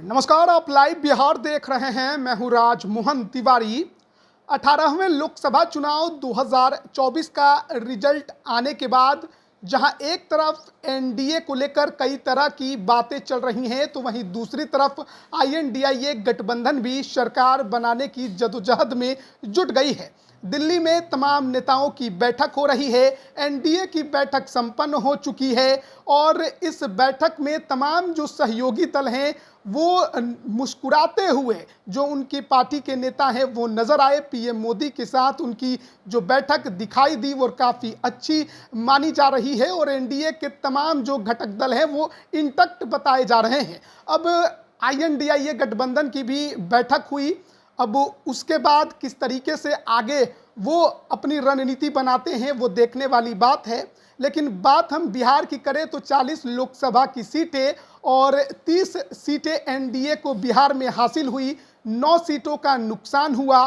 नमस्कार, आप लाइव बिहार देख रहे हैं। मैं हूं राज मोहन तिवारी। 18वें लोकसभा चुनाव 2024 का रिजल्ट आने के बाद जहां एक तरफ एनडीए को लेकर कई तरह की बातें चल रही हैं, तो वहीं दूसरी तरफ आईएनडीआईए गठबंधन भी सरकार बनाने की जदोजहद में जुट गई है। दिल्ली में तमाम नेताओं की बैठक हो रही है। एनडीए की बैठक संपन्न हो चुकी है और इस बैठक में तमाम जो सहयोगी दल हैं वो मुस्कुराते हुए, जो उनकी पार्टी के नेता हैं वो नजर आए। पीएम मोदी के साथ उनकी जो बैठक दिखाई दी वो काफ़ी अच्छी मानी जा रही है और एनडीए के तमाम जो घटक दल हैं वो इंटैक्ट बताए जा रहे हैं। अब आईएनडीआईए गठबंधन की भी बैठक हुई। अब उसके बाद किस तरीके से आगे वो अपनी रणनीति बनाते हैं वो देखने वाली बात है। लेकिन बात हम बिहार की करें तो 40 लोकसभा की सीटें और 30 सीटें एनडीए को बिहार में हासिल हुई। 9 सीटों का नुकसान हुआ।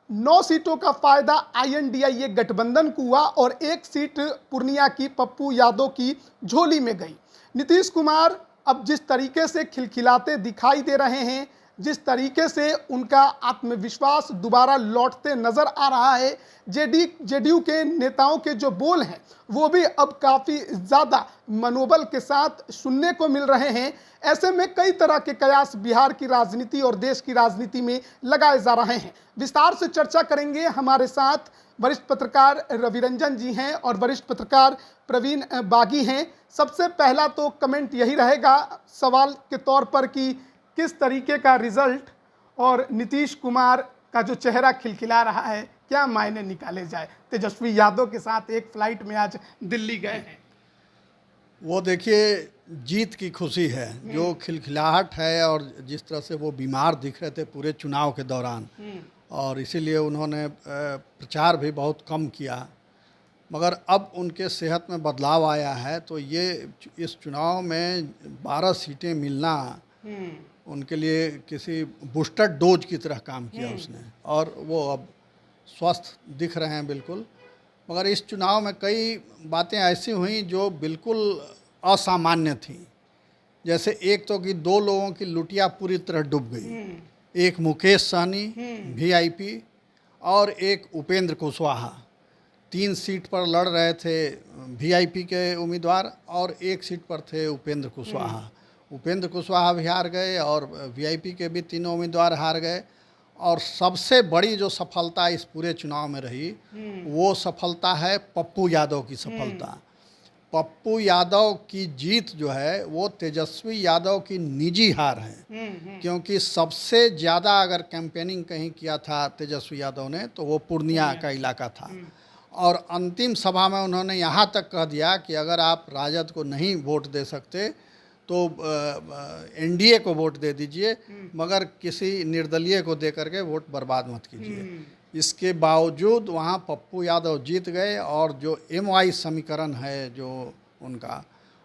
9 सीटों का फायदा आईएनडीआईए गठबंधन को हुआ और 1 सीट पूर्णिया की पप्पू यादव की झोली में गई। नीतीश कुमार अब जिस तरीके से खिलखिलाते दिखाई दे रहे हैं, जिस तरीके से उनका आत्मविश्वास दोबारा लौटते नजर आ रहा है, जेडीयू के नेताओं के जो बोल हैं वो भी अब काफ़ी ज़्यादा मनोबल के साथ सुनने को मिल रहे हैं। ऐसे में कई तरह के कयास बिहार की राजनीति और देश की राजनीति में लगाए जा रहे हैं। विस्तार से चर्चा करेंगे। हमारे साथ वरिष्ठ पत्रकार रविरंजन जी हैं और वरिष्ठ पत्रकार प्रवीण बागी हैं। सबसे पहला तो कमेंट यही रहेगा सवाल के तौर पर कि किस तरीके का रिजल्ट और नीतीश कुमार का जो चेहरा खिलखिला रहा है, क्या मायने निकाले जाए? तेजस्वी यादव के साथ एक फ्लाइट में आज दिल्ली गए हैं। वो देखिए, जीत की खुशी है, जो खिलखिलाहट है और जिस तरह से वो बीमार दिख रहे थे पूरे चुनाव के दौरान, और इसीलिए उन्होंने प्रचार भी बहुत कम किया। मगर अब उनके सेहत में बदलाव आया है, तो ये इस चुनाव में 12 सीटें मिलना उनके लिए किसी बूस्टर डोज की तरह काम किया उसने, और वो अब स्वस्थ दिख रहे हैं बिल्कुल। मगर इस चुनाव में कई बातें ऐसी हुई जो बिल्कुल असामान्य थी। जैसे एक तो कि 2 लोगों की लुटिया पूरी तरह डूब गई। एक मुकेश सहनी वीआईपी और एक उपेंद्र कुशवाहा। 3 सीट पर लड़ रहे थे वीआईपी के उम्मीदवार और 1 सीट पर थे उपेंद्र कुशवाहा। उपेंद्र कुशवाहा भी हार गए और वीआईपी के भी तीनों उम्मीदवार हार गए। और सबसे बड़ी जो सफलता इस पूरे चुनाव में रही वो सफलता है पप्पू यादव की सफलता। पप्पू यादव की जीत जो है वो तेजस्वी यादव की निजी हार है, क्योंकि सबसे ज़्यादा अगर कैंपेनिंग कहीं किया था तेजस्वी यादव ने तो वो पूर्णिया का इलाका था। और अंतिम सभा में उन्होंने यहाँ तक कह दिया कि अगर आप राजद को नहीं वोट दे सकते तो एनडीए को वोट दे दीजिए, मगर किसी निर्दलीय को दे करके वोट बर्बाद मत कीजिए। इसके बावजूद वहाँ पप्पू यादव जीत गए और जो एमवाई समीकरण है जो उनका,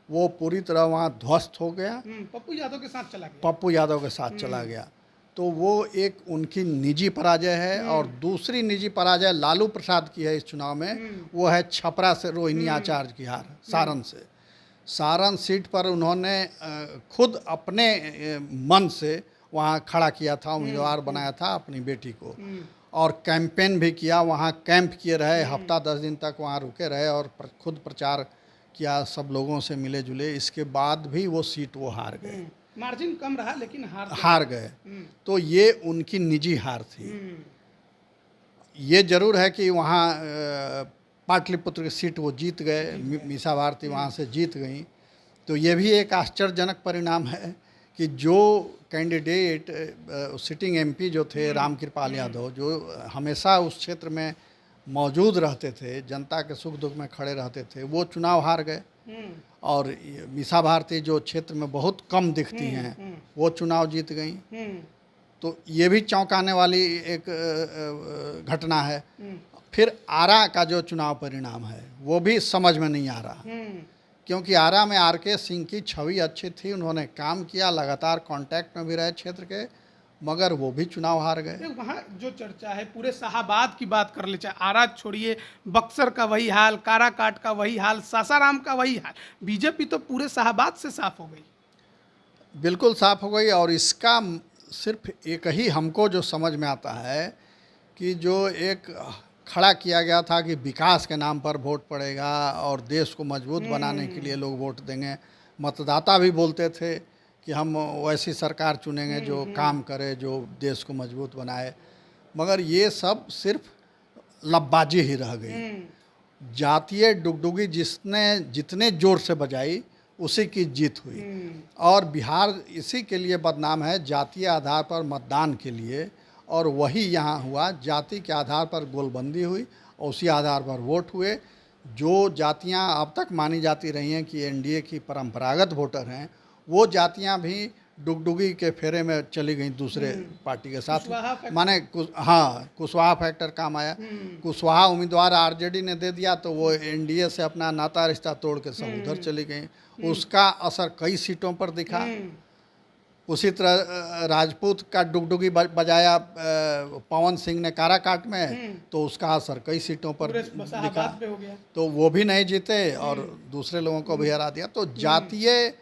वो पूरी तरह वहाँ ध्वस्त हो गया। पप्पू यादव के साथ चला गया। पप्पू यादव के साथ चला गया। तो वो एक उनकी निजी पराजय है। और दूसरी निजी पराजय लालू प्रसाद की है इस चुनाव में, वो है छपरा से रोहिणी आचार्य की हार सारण से। सारण सीट पर उन्होंने खुद अपने मन से वहाँ खड़ा किया था, उम्मीदवार बनाया था अपनी बेटी को, और कैंपेन भी किया। वहाँ कैंप किए रहे, हफ्ता 10 दिन तक वहाँ रुके रहे और खुद प्रचार किया, सब लोगों से मिले जुले। इसके बाद भी वो सीट वो हार गए। मार्जिन कम रहा लेकिन हार गए। तो ये उनकी निजी हार थी। ये जरूर है कि वहाँ पाटलिपुत्र की सीट वो जीत गए, मीसा भारती वहाँ से जीत गई। तो ये भी एक आश्चर्यजनक परिणाम है कि जो कैंडिडेट सिटिंग एमपी जो थे रामकृपाल यादव, जो हमेशा उस क्षेत्र में मौजूद रहते थे, जनता के सुख दुख में खड़े रहते थे, वो चुनाव हार गए। और मीसा भारती जो क्षेत्र में बहुत कम दिखती हैं वो चुनाव जीत गई। तो ये भी चौंकाने वाली एक घटना है। फिर आरा का जो चुनाव परिणाम है वो भी समझ में नहीं आ रहा, क्योंकि आरा में आरके सिंह की छवि अच्छी थी, उन्होंने काम किया, लगातार कांटेक्ट में भी रहे क्षेत्र के, मगर वो भी चुनाव हार गए। वहाँ जो चर्चा है पूरे शाहाबाद की बात कर ले, चाहे आरा छोड़िए, बक्सर का वही हाल, काराकाट का वही हाल, सासाराम का वही हाल। बीजेपी तो पूरे शाहाबाद से साफ हो गई। बिल्कुल साफ हो गई। और इसका सिर्फ एक ही हमको जो समझ में आता है कि जो एक खड़ा किया गया था कि विकास के नाम पर वोट पड़ेगा और देश को मजबूत बनाने के लिए लोग वोट देंगे। मतदाता भी बोलते थे कि हम वैसी सरकार चुनेंगे जो काम करे, जो देश को मजबूत बनाए, मगर ये सब सिर्फ लबबाजी ही रह गई। जातीय डुगडुगी जितने जोर से बजाई उसी की जीत हुई। और बिहार इसी के लिए बदनाम है, जातीय आधार पर मतदान के लिए, और वही यहाँ हुआ। जाति के आधार पर गोलबंदी हुई और उसी आधार पर वोट हुए। जो जातियाँ अब तक मानी जाती रही हैं कि एनडीए की परंपरागत वोटर हैं, वो जातियाँ भी डुगडुगी के फेरे में चली गई दूसरे पार्टी के साथ। माने हाँ, कुशवाहा फैक्टर काम आया। कुशवाहा उम्मीदवार आरजेडी ने दे दिया तो वो एनडीए से अपना नाता रिश्ता तोड़ के सब उधर चली गई। उसका असर कई सीटों पर दिखा। उसी तरह राजपूत का डुगडुगी बजाया पवन सिंह ने काराकाट में, तो उसका असर कई सीटों पर दिखा। तो वो भी नहीं जीते और दूसरे लोगों को भी हरा दिया। तो जातीय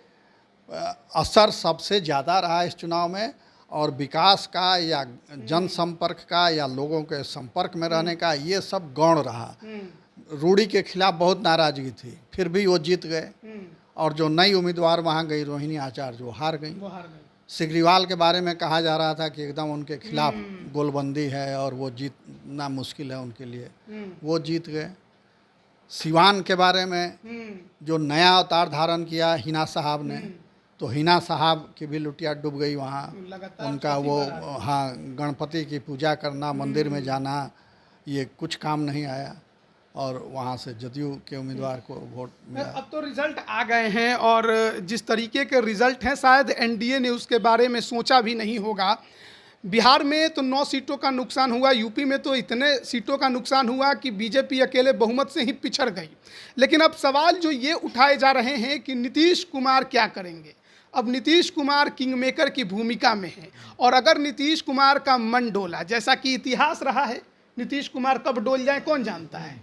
असर सबसे ज़्यादा रहा इस चुनाव में। और विकास का या जनसंपर्क का या लोगों के संपर्क में रहने का, ये सब गौण रहा। रूढ़ी के खिलाफ बहुत नाराज़गी थी, फिर भी वो जीत गए। और जो नई उम्मीदवार वहाँ गई, रोहिणी आचार्य, वो हार गई। सिग्रीवाल के बारे में कहा जा रहा था कि एकदम उनके खिलाफ गोलबंदी है और वो जीतना मुश्किल है उनके लिए, वो जीत गए। सिवान के बारे में जो नया अवतार धारण किया हिना साहब ने, तो हिना साहब की भी लुटिया डूब गई वहाँ। उनका वो हाँ, गणपति की पूजा करना, मंदिर में जाना, ये कुछ काम नहीं आया और वहाँ से जदयू के उम्मीदवार को वोट मिला। अब तो रिजल्ट आ गए हैं और जिस तरीके के रिजल्ट हैं शायद एनडीए ने उसके बारे में सोचा भी नहीं होगा। बिहार में तो 9 सीटों का नुकसान हुआ, यूपी में तो इतने सीटों का नुकसान हुआ कि बीजेपी अकेले बहुमत से ही पिछड़ गई। लेकिन अब सवाल जो ये उठाए जा रहे हैं कि नीतीश कुमार क्या करेंगे। अब नीतीश कुमार किंग मेकर की भूमिका में है और अगर नीतीश कुमार का मन डोला, जैसा कि इतिहास रहा है, नीतीश कुमार कब डोल जाए कौन जानता है।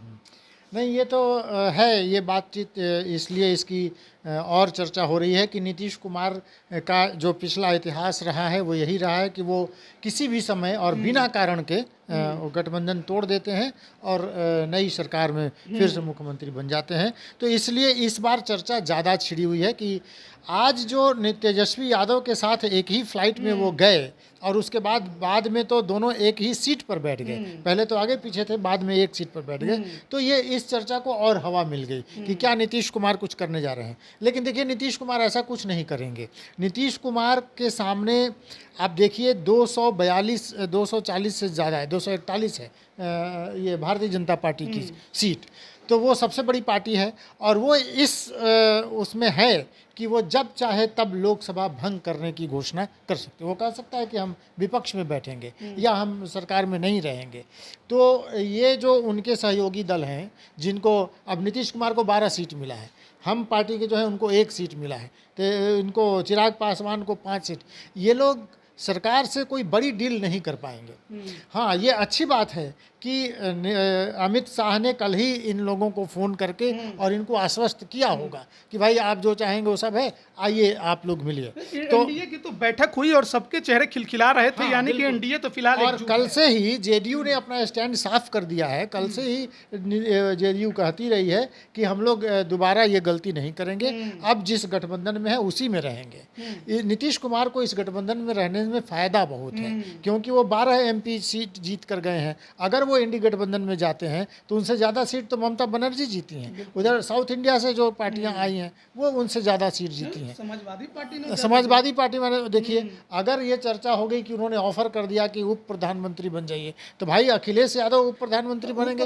नहीं, ये तो है, ये बातचीत इसलिए इसकी और चर्चा हो रही है कि नीतीश कुमार का जो पिछला इतिहास रहा है वो यही रहा है कि वो किसी भी समय और बिना कारण के वो गठबंधन तोड़ देते हैं और नई सरकार में फिर से मुख्यमंत्री बन जाते हैं। तो इसलिए इस बार चर्चा ज़्यादा छिड़ी हुई है कि आज जो तेजस्वी यादव के साथ एक ही फ्लाइट में वो गए और उसके बाद में तो दोनों एक ही सीट पर बैठ गए। पहले तो आगे पीछे थे, बाद में एक सीट पर बैठ गए। तो ये इस चर्चा को और हवा मिल गई कि क्या नीतीश कुमार कुछ करने जा रहे हैं। लेकिन देखिए, नीतीश कुमार ऐसा कुछ नहीं करेंगे। नीतीश कुमार के सामने आप देखिए 240 से ज़्यादा है, 241 है ये भारतीय जनता पार्टी की सीट। तो वो सबसे बड़ी पार्टी है और वो उसमें है कि वो जब चाहे तब लोकसभा भंग करने की घोषणा कर सकते। वो कह सकता है कि हम विपक्ष में बैठेंगे या हम सरकार में नहीं रहेंगे। तो ये जो उनके सहयोगी दल हैं, जिनको अब नीतीश कुमार को 12 सीट मिला है, हम पार्टी के जो है उनको 1 सीट मिला है, तो इनको चिराग पासवान को 5 सीट, ये लोग सरकार से कोई बड़ी डील नहीं कर पाएंगे। हाँ, ये अच्छी बात है कि अमित शाह ने कल ही इन लोगों को फ़ोन करके और इनको आश्वस्त किया होगा कि भाई आप जो चाहेंगे वो सब है, आइए आप लोग मिलिए। तो एनडीए की तो बैठक हुई और सबके चेहरे खिलखिला रहे थे। हाँ, यानी कि एनडीए तो फिलहाल और कल से ही जेडीयू ने अपना स्टैंड साफ कर दिया है। कल से ही जेडीयू कहती रही है कि हम लोग दोबारा ये गलती नहीं करेंगे, अब जिस गठबंधन में है उसी में रहेंगे। नीतीश कुमार को इस गठबंधन में रहने में फ़ायदा बहुत है क्योंकि वो 12 एमपी सीट जीत कर गए हैं। अगर वो इंडी गठबंधन में जाते हैं तो उनसे ज़्यादा सीट तो ममता बनर्जी जीती हैं। उधर साउथ इंडिया से जो पार्टियां आई हैं वो उनसे ज़्यादा सीट जीती हैं। समाजवादी पार्टी में देखिए, अगर ये चर्चा हो गई कि उन्होंने ऑफर कर दिया कि उप प्रधानमंत्री बन जाइए, तो भाई अखिलेश यादव उप प्रधानमंत्री बनेंगे।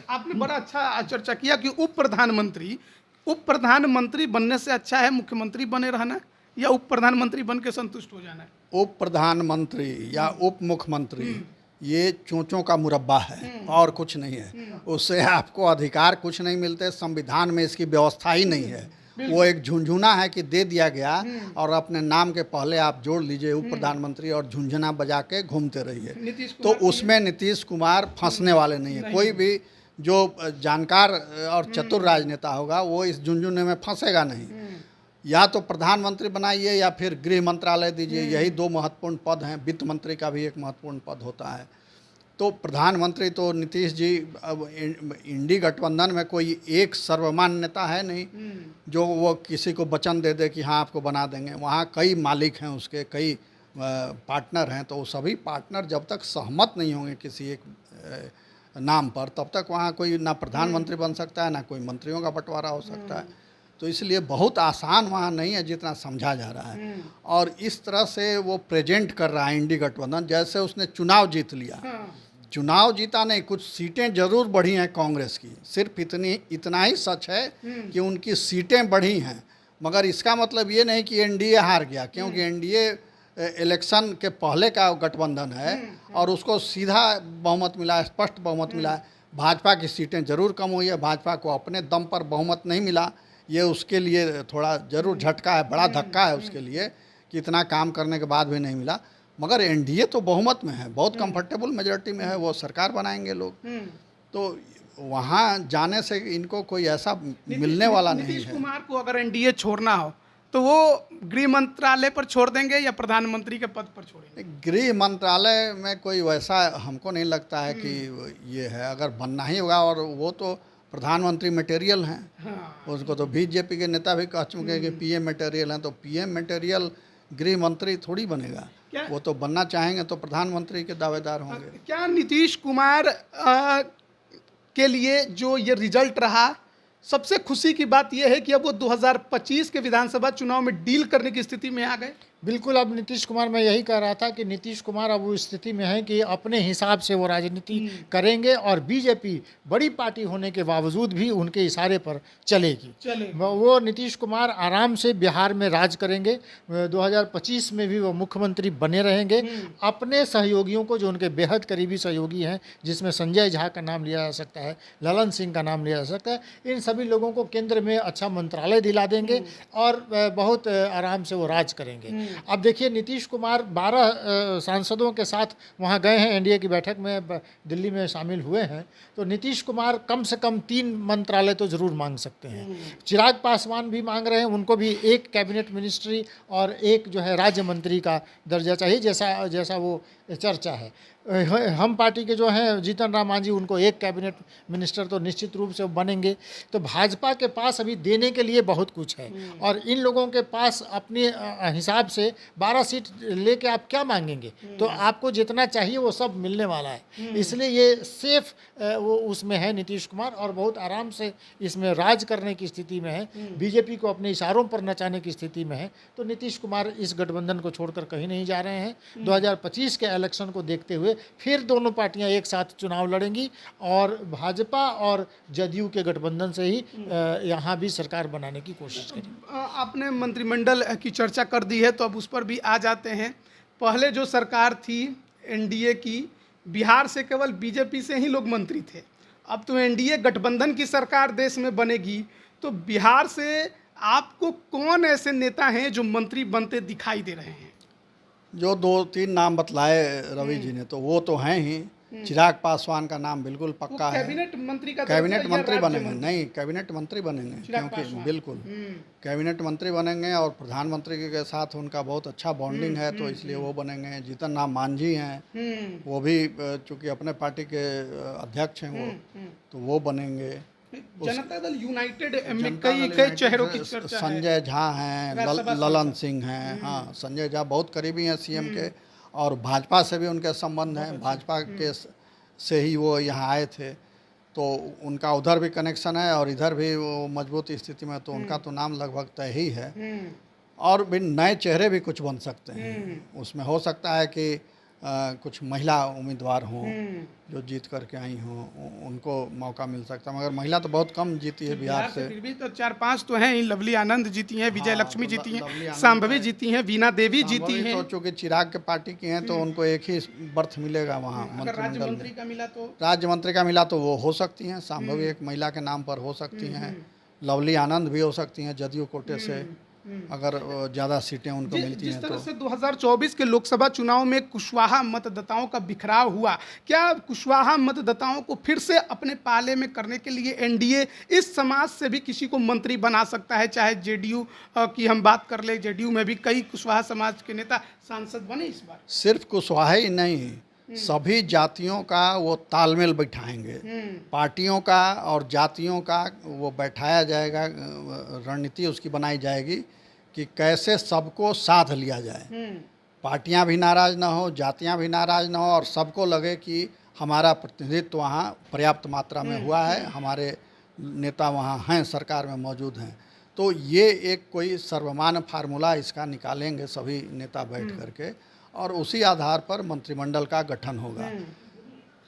आपने बड़ा अच्छा चर्चा किया कि उप प्रधानमंत्री बनने से अच्छा है मुख्यमंत्री बने रहना या उप प्रधानमंत्री बन के संतुष्ट हो जाना है। उप प्रधानमंत्री या उप मुख्यमंत्री ये चोंचों का मुरब्बा है और कुछ नहीं है। उससे आपको अधिकार कुछ नहीं मिलते, संविधान में इसकी व्यवस्था ही नहीं है। वो एक झुंझुना है कि दे दिया गया और अपने नाम के पहले आप जोड़ लीजिए उप प्रधानमंत्री और झुंझुना बजा के घूमते रहिए। तो उसमें नीतीश कुमार फंसने वाले नहीं है। कोई भी जो जानकार और चतुर राजनेता होगा वो इस झुंझुने में फंसेगा नहीं। या तो प्रधानमंत्री बनाइए या फिर गृह मंत्रालय दीजिए, यही दो महत्वपूर्ण पद हैं। वित्त मंत्री का भी एक महत्वपूर्ण पद होता है। तो प्रधानमंत्री तो नीतीश जी, अब इंडी गठबंधन में कोई एक सर्वमान्य नेता है नहीं जो वो किसी को वचन दे दे कि हाँ आपको बना देंगे। वहाँ कई मालिक हैं, उसके कई पार्टनर हैं, तो वो सभी पार्टनर जब तक सहमत नहीं होंगे किसी एक नाम पर, तब तक वहाँ कोई ना प्रधानमंत्री बन सकता है, ना कोई मंत्रियों का बंटवारा हो सकता है। तो इसलिए बहुत आसान वहाँ नहीं है जितना समझा जा रहा है। और इस तरह से वो प्रेजेंट कर रहा है इंडी गठबंधन, जैसे उसने चुनाव जीत लिया। चुनाव जीता नहीं, कुछ सीटें जरूर बढ़ी हैं कांग्रेस की, सिर्फ इतना ही सच है कि उनकी सीटें बढ़ी हैं, मगर इसका मतलब ये नहीं कि एनडीए हार गया, क्योंकि एनडीए इलेक्शन के पहले का गठबंधन है और उसको सीधा बहुमत मिला, स्पष्ट बहुमत मिला है। भाजपा की सीटें जरूर कम हुई है, भाजपा को अपने दम पर बहुमत नहीं मिला, ये उसके लिए थोड़ा जरूर झटका है, बड़ा धक्का है उसके लिए कि इतना काम करने के बाद भी नहीं मिला। मगर एनडीए तो बहुमत में है, बहुत कंफर्टेबल मेजॉरिटी में है, वो सरकार बनाएंगे लोग। तो वहाँ जाने से इनको कोई ऐसा मिलने वाला नहीं नीतीश है। कुमार को अगर एनडीए छोड़ना हो तो वो गृह मंत्रालय पर छोड़ देंगे या प्रधानमंत्री के पद पर छोड़ेंगे? गृह मंत्रालय में कोई वैसा हमको नहीं लगता है कि ये है, अगर बनना ही होगा, और वो तो प्रधानमंत्री मटेरियल हैं। हाँ। उसको तो बीजेपी के नेता भी कह चुके हैं कि पीएम मटेरियल हैं, तो पीएम मटेरियल गृह मंत्री थोड़ी बनेगा। क्या? वो तो बनना चाहेंगे तो प्रधानमंत्री के दावेदार होंगे। क्या नीतीश कुमार के लिए जो ये रिजल्ट रहा, सबसे खुशी की बात यह है कि अब वो 2025 के विधानसभा चुनाव में डील करने की स्थिति में आ गए? बिल्कुल, अब नीतीश कुमार, मैं यही कह रहा था कि नीतीश कुमार अब उस स्थिति में है कि अपने हिसाब से वो राजनीति करेंगे और बीजेपी बड़ी पार्टी होने के बावजूद भी उनके इशारे पर चलेगी। वो नीतीश कुमार आराम से बिहार में राज करेंगे, 2025 में भी वो मुख्यमंत्री बने रहेंगे। अपने सहयोगियों को, जो उनके बेहद करीबी सहयोगी हैं, जिसमें संजय झा का नाम लिया जा सकता है, ललन सिंह का नाम लिया जा सकता है, इन सभी लोगों को केंद्र में अच्छा मंत्रालय दिला देंगे और बहुत आराम से वो राज करेंगे। अब देखिए, नीतीश कुमार 12 सांसदों के साथ वहाँ गए हैं, एनडीए की बैठक में दिल्ली में शामिल हुए हैं, तो नीतीश कुमार कम से कम 3 मंत्रालय तो ज़रूर मांग सकते हैं। चिराग पासवान भी मांग रहे हैं, उनको भी एक कैबिनेट मिनिस्ट्री और एक जो है राज्य मंत्री का दर्जा चाहिए, जैसा वो चर्चा है। हम पार्टी के जो हैं जीतन राम मांझी, उनको एक कैबिनेट मिनिस्टर तो निश्चित रूप से बनेंगे। तो भाजपा के पास अभी देने के लिए बहुत कुछ है और इन लोगों के पास अपने हिसाब से 12 सीट लेके आप क्या मांगेंगे? तो आपको जितना चाहिए वो सब मिलने वाला है। इसलिए ये सेफ वो उसमें है नीतीश कुमार, और बहुत आराम से इसमें राज करने की स्थिति में है, बीजेपी को अपने इशारों पर नचाने की स्थिति में है। तो नीतीश कुमार इस गठबंधन को छोड़कर कहीं नहीं जा रहे हैं। 2025 के इलेक्शन को देखते हुए फिर दोनों पार्टियां एक साथ चुनाव लड़ेंगी और भाजपा और जदयू के गठबंधन से ही यहाँ भी सरकार बनाने की कोशिश करेंगे। आपने मंत्रिमंडल की चर्चा कर दी है, तो अब उस पर भी आ जाते हैं। पहले जो सरकार थी एनडीए की, बिहार से केवल बीजेपी से ही लोग मंत्री थे। अब तो एनडीए गठबंधन की सरकार देश में बनेगी, तो बिहार से आपको कौन ऐसे नेता हैं जो मंत्री बनते दिखाई दे रहे हैं? जो 2-3 नाम बतलाए रवि जी ने, तो वो तो हैं ही। चिराग पासवान का नाम बिल्कुल पक्का है। कैबिनेट मंत्री का कैबिनेट मंत्री राज्य बनेंगे, नहीं कैबिनेट मंत्री बनेंगे, क्योंकि बिल्कुल कैबिनेट मंत्री बनेंगे और प्रधानमंत्री के साथ उनका बहुत अच्छा बॉन्डिंग है, तो इसलिए वो बनेंगे। जीतन राम मांझी हैं, वो भी चूँकि अपने पार्टी के अध्यक्ष हैं वो, तो वो बनेंगे। जनता दल यूनाइटेड में कई चेहरों की चर्चा है। संजय झा हैं, ललन सिंह हैं, हाँ संजय झा बहुत करीबी हैं सीएम के, और भाजपा से भी उनके संबंध हैं, भाजपा के से ही वो यहाँ आए थे, तो उनका उधर भी कनेक्शन है और इधर भी वो मजबूत स्थिति में, तो उनका तो नाम लगभग तय ही है। और भी नए चेहरे भी कुछ बन सकते हैं, उसमें हो सकता है कि कुछ महिला उम्मीदवार हों जो जीत करके आई हों, उनको मौका मिल सकता है, मगर महिला तो बहुत कम जीती है बिहार से। फिर भी तो 4-5 तो हैं ही। लवली आनंद जीती हैं, विजय लक्ष्मी जीती हैं, शांभवी जीती हैं, वीणा देवी जीती हैं। तो चूँकि चिराग के पार्टी की हैं, तो उनको एक ही बर्थ मिलेगा वहाँ राज्य मंत्रिमंडल मंत्री में। का मिला तो राज्य मंत्री का मिला तो वो हो सकती हैं, शांभवी एक महिला के नाम पर हो सकती हैं, लवली आनंद भी हो सकती हैं जदयू कोटे से, अगर ज़्यादा सीटें उनको मिलती जिस हैं तरह तो। से 2024 के लोकसभा चुनाव में कुशवाहा मतदाताओं का बिखराव हुआ, क्या कुशवाहा मतदाताओं को फिर से अपने पाले में करने के लिए एनडीए इस समाज से भी किसी को मंत्री बना सकता है? चाहे जेडीयू की हम बात कर ले, जेडीयू में भी कई कुशवाहा समाज के नेता सांसद बने इस बार। सिर्फ कुशवाहा ही नहीं, सभी जातियों का वो तालमेल बैठाएंगे, पार्टियों का और जातियों का वो बैठाया जाएगा, रणनीति उसकी बनाई जाएगी कि कैसे सबको साथ लिया जाए। पार्टियां भी नाराज़ ना हो, जातियां भी नाराज़ ना हो, और सबको लगे कि हमारा प्रतिनिधित्व वहाँ पर्याप्त मात्रा में हुआ है, हमारे नेता वहाँ हैं, सरकार में मौजूद हैं। तो ये एक कोई सर्वमान्य फार्मूला इसका निकालेंगे सभी नेता बैठ करके, और उसी आधार पर मंत्रिमंडल का गठन होगा।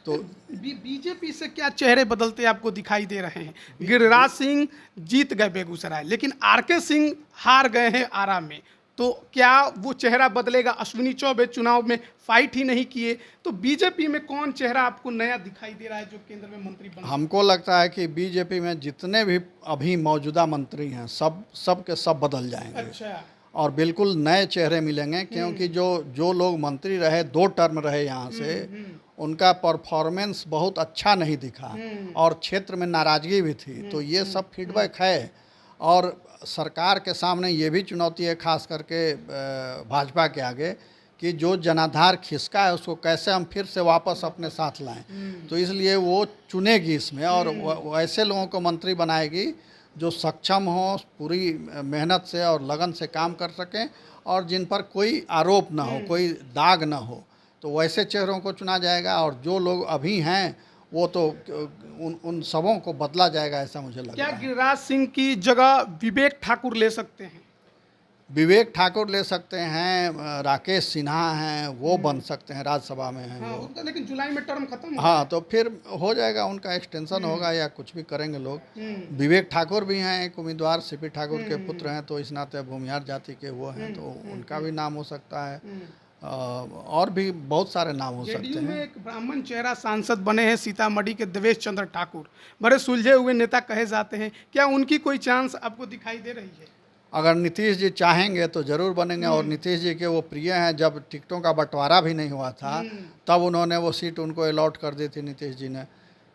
तो बीजेपी से क्या चेहरे बदलते आपको दिखाई दे रहे हैं? गिरिराज सिंह जीत गए बेगूसराय, लेकिन आरके सिंह हार गए हैं आरा में, तो क्या वो चेहरा बदलेगा? अश्विनी चौबे चुनाव में फाइट ही नहीं किए, तो बीजेपी में कौन चेहरा आपको नया दिखाई दे रहा है जो केंद्र में मंत्री बन? हमको लगता है कि बीजेपी में जितने भी अभी मौजूदा मंत्री हैं सब के सब बदल जाएंगे। अच्छा। और बिल्कुल नए चेहरे मिलेंगे, क्योंकि जो लोग मंत्री रहे, 2 टर्म रहे यहाँ से, उनका परफॉर्मेंस बहुत अच्छा नहीं दिखा और क्षेत्र में नाराज़गी भी थी। तो ये सब फीडबैक है, और सरकार के सामने ये भी चुनौती है, खास करके भाजपा के आगे, कि जो जनाधार खिसका है उसको कैसे हम फिर से वापस अपने साथ लाएं। तो इसलिए वो चुनेगी इसमें, और वैसे लोगों को मंत्री बनाएगी जो सक्षम हो, पूरी मेहनत से और लगन से काम कर सकें, और जिन पर कोई आरोप ना हो, कोई दाग ना हो। तो वैसे चेहरों को चुना जाएगा, और जो लोग अभी हैं वो तो उन सबों को बदला जाएगा, ऐसा मुझे लगता क्या है। गिरिराज सिंह की जगह विवेक ठाकुर ले सकते हैं? विवेक ठाकुर ले सकते हैं, राकेश सिन्हा हैं, वो बन सकते हैं, राज्यसभा में हैं हाँ, वो। उनका लेकिन जुलाई में टर्म खत्म हो हाँ, तो फिर हो जाएगा, उनका एक्सटेंशन होगा या कुछ भी करेंगे लोग। विवेक ठाकुर भी हैं एक उम्मीदवार, सीपी ठाकुर के पुत्र हैं, तो इस नाते भूमिहार जाति के वो हैं, तो उनका भी नाम हो सकता है। और भी बहुत सारे नाम हो सकते जेडीयू में हैं। एक ब्राह्मण चेहरा सांसद बने हैं सीतामढ़ी के देवेश चंद्र ठाकुर, बड़े सुलझे हुए नेता कहे जाते हैं, क्या उनकी कोई चांस आपको दिखाई दे रही है? अगर नीतीश जी चाहेंगे तो ज़रूर बनेंगे, और नीतीश जी के वो प्रिय हैं। जब टिकटों का बंटवारा भी नहीं हुआ था तब उन्होंने वो सीट उनको अलॉट कर दी थी नीतीश जी ने,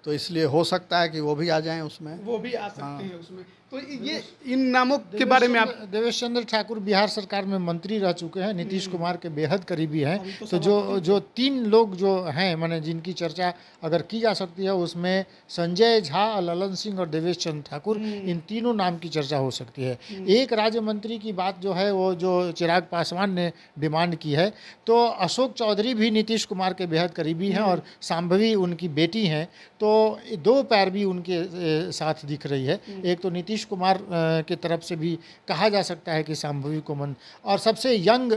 तो इसलिए हो सकता है कि वो भी आ जाएं उसमें। वो भी आ सकते हैं उसमें। तो ये इन नामों के बारे में आप? देवेश चंद्र ठाकुर बिहार सरकार में मंत्री रह चुके हैं, नीतीश कुमार के बेहद करीबी हैं। तो जो 3 लोग जो हैं, माने जिनकी चर्चा अगर की जा सकती है, उसमें संजय झा, ललन सिंह और देवेश चंद्र ठाकुर, इन तीनों नाम की चर्चा हो सकती है। एक राज्य मंत्री की बात जो है वो जो चिराग पासवान ने डिमांड की है, तो अशोक चौधरी भी नीतीश कुमार के बेहद करीबी हैं, और सांभवी उनकी बेटी हैं, तो 2 पैरवी उनके साथ दिख रही है। एक तो नीतीश कुमार के तरफ से भी कहा जा सकता है कि सांभवी को और सबसे यंग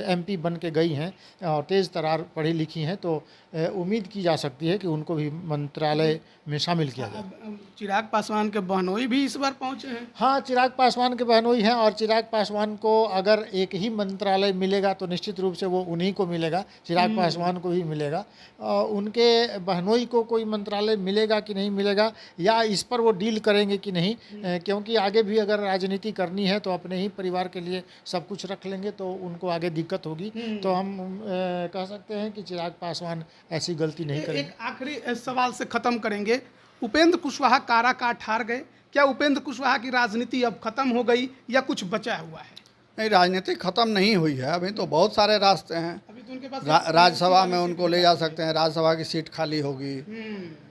एमपी बन के गई हैं और तेज़ तरार पढ़ी लिखी हैं, तो उम्मीद की जा सकती है कि उनको भी मंत्रालय में शामिल किया जाए। चिराग पासवान के बहनोई भी इस बार पहुंचे हैं। हाँ, चिराग पासवान के बहनोई हैं, और चिराग पासवान को अगर एक ही मंत्रालय मिलेगा तो निश्चित रूप से वो उन्हीं को मिलेगा, चिराग पासवान को ही मिलेगा। उनके बहनोई को कोई मंत्रालय मिलेगा कि नहीं मिलेगा, या इस पर वो डील करेंगे कि नहीं, क्योंकि आगे भी अगर राजनीति करनी है तो अपने ही परिवार के लिए सब कुछ रख लेंगे तो उनको आगे दिक्कत होगी। तो हम कह सकते हैं कि चिराग पासवान ऐसी गलती नहीं करेंगे। एक आखिरी सवाल से ख़त्म करेंगे। उपेंद्र कुशवाहा काराकाट हार गए, क्या उपेंद्र कुशवाहा की राजनीति अब खत्म हो गई या कुछ बचा हुआ है? नहीं, राजनीति खत्म नहीं हुई है, अभी तो बहुत सारे रास्ते हैं। अभी तो उनके पास राज्यसभा में उनको ले जा सकते हैं, राज्यसभा की सीट खाली होगी,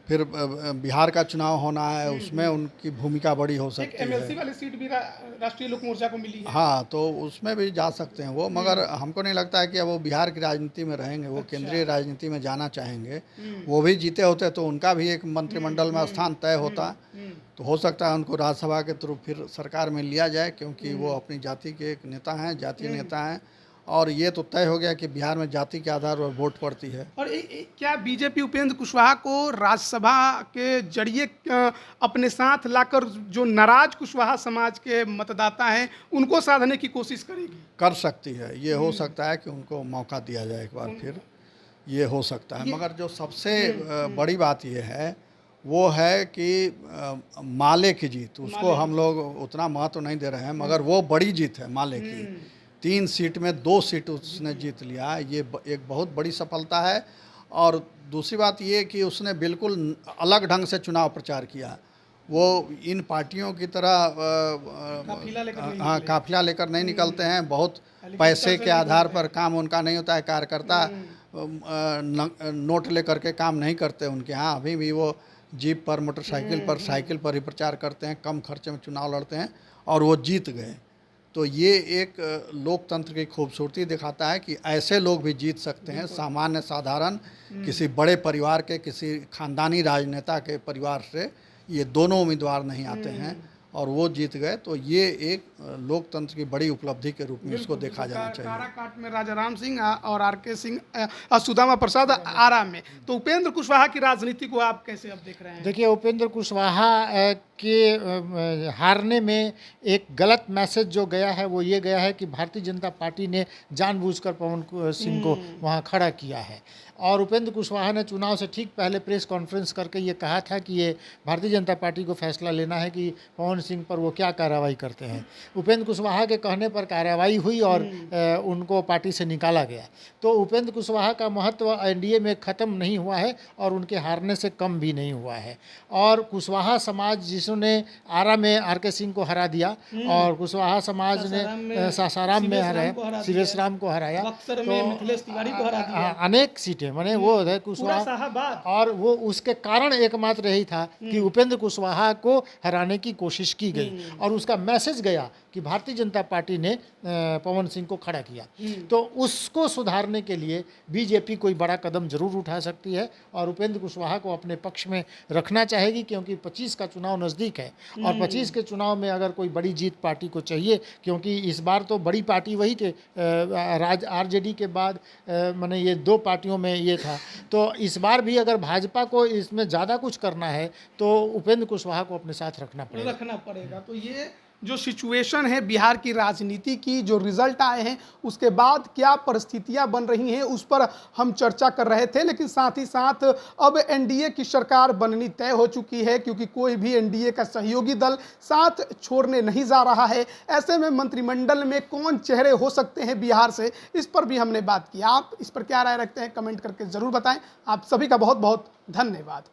फिर बिहार का चुनाव होना है, उसमें उनकी भूमिका बड़ी हो सकती है। एमएलसी वाली सीट भी राष्ट्रीय लोक मोर्चा को मिली है। हाँ, तो उसमें भी जा सकते हैं वो, मगर हमको नहीं लगता है कि अब वो बिहार की राजनीति में रहेंगे, वो केंद्रीय राजनीति में जाना चाहेंगे। वो भी जीते होते तो उनका भी एक मंत्रिमंडल में स्थान तय होता, तो हो सकता है उनको राज्यसभा के थ्रू फिर सरकार में लिया जाए, क्योंकि वो अपनी जाति के एक नेता हैं, जातीय नेता हैं, और ये तो तय हो गया कि बिहार में जाति के आधार पर वोट पड़ती है। और क्या बीजेपी उपेंद्र कुशवाहा को राज्यसभा के जरिए अपने साथ लाकर जो नाराज कुशवाहा समाज के मतदाता हैं उनको साधने की कोशिश करेगी? कर सकती है, ये हो सकता है कि उनको मौका दिया जाए एक बार फिर, ये हो सकता है। मगर जो सबसे बड़ी बात ये है, वो है कि माले की जीत। उसको हम लोग उतना महत्व नहीं दे रहे हैं, मगर वो बड़ी जीत है माले की। 3 सीट में 2 सीट उसने जीत लिया, ये एक बहुत बड़ी सफलता है। और दूसरी बात ये कि उसने बिल्कुल अलग ढंग से चुनाव प्रचार किया। वो इन पार्टियों की तरह काफिला लेकर नहीं निकलते हैं। बहुत पैसे के आधार पर काम उनका नहीं होता है। कार्यकर्ता नोट लेकर के काम नहीं करते उनके यहाँ। अभी भी वो जीप पर, मोटरसाइकिल पर, साइकिल पर ही प्रचार करते हैं, कम खर्चे में चुनाव लड़ते हैं और वो जीत गए। तो ये एक लोकतंत्र की खूबसूरती दिखाता है कि ऐसे लोग भी जीत सकते हैं। सामान्य साधारण किसी बड़े परिवार के, किसी खानदानी राजनेता के परिवार से ये दोनों उम्मीदवार नहीं आते हैं और वो जीत गए। तो ये एक लोकतंत्र की बड़ी उपलब्धि के रूप में इसको देखा जाना चाहिए। काराकाट में राजा राम सिंह और आर.के. सिंह, सुदामा प्रसाद आरा में। तो उपेंद्र कुशवाहा की राजनीति को आप कैसे अब देख रहे हैं? देखिए, उपेंद्र कुशवाहा के हारने में एक गलत मैसेज जो गया है वो ये गया है कि भारतीय जनता पार्टी ने जानबूझकर पवन सिंह को वहाँ खड़ा किया है। और उपेंद्र कुशवाहा ने चुनाव से ठीक पहले प्रेस कॉन्फ्रेंस करके ये कहा था कि ये भारतीय जनता पार्टी को फैसला लेना है कि पवन सिंह पर वो क्या कार्रवाई करते हैं। उपेंद्र कुशवाहा के कहने पर कार्रवाई हुई और उनको पार्टी से निकाला गया। तो उपेंद्र कुशवाहा का महत्व एनडीए में ख़त्म नहीं हुआ है और उनके हारने से कम भी नहीं हुआ है। और कुशवाहा समाज जिसने आरा में आर.के. सिंह को हरा दिया और कुशवाहा समाज ने सासाराम में हराया, सीवेश राम को हराया, तो अनेक सीटें मैंने वो है कुशवाहा। और वो उसके कारण एकमात्र यही था कि उपेंद्र कुशवाहा को हराने की कोशिश की गई और उसका मैसेज गया कि भारतीय जनता पार्टी ने पवन सिंह को खड़ा किया। तो उसको सुधारने के लिए बीजेपी कोई बड़ा कदम जरूर उठा सकती है और उपेंद्र कुशवाहा को अपने पक्ष में रखना चाहेगी, क्योंकि 25 का चुनाव नज़दीक है और 25 के चुनाव में अगर कोई बड़ी जीत पार्टी को चाहिए, क्योंकि इस बार तो बड़ी पार्टी वही थे, आरजेडी के बाद माने ये 2 पार्टियों में ये था। तो इस बार भी अगर भाजपा को इसमें ज़्यादा कुछ करना है तो उपेंद्र कुशवाहा को अपने साथ रखना पड़ेगा। तो ये जो सिचुएशन है बिहार की राजनीति की, जो रिजल्ट आए हैं उसके बाद क्या परिस्थितियां बन रही हैं उस पर हम चर्चा कर रहे थे। लेकिन साथ ही साथ अब एनडीए की सरकार बननी तय हो चुकी है, क्योंकि कोई भी एनडीए का सहयोगी दल साथ छोड़ने नहीं जा रहा है। ऐसे में मंत्रिमंडल में कौन चेहरे हो सकते हैं बिहार से, इस पर भी हमने बात की। आप इस पर क्या राय रखते हैं कमेंट करके ज़रूर बताएं। आप सभी का बहुत बहुत धन्यवाद।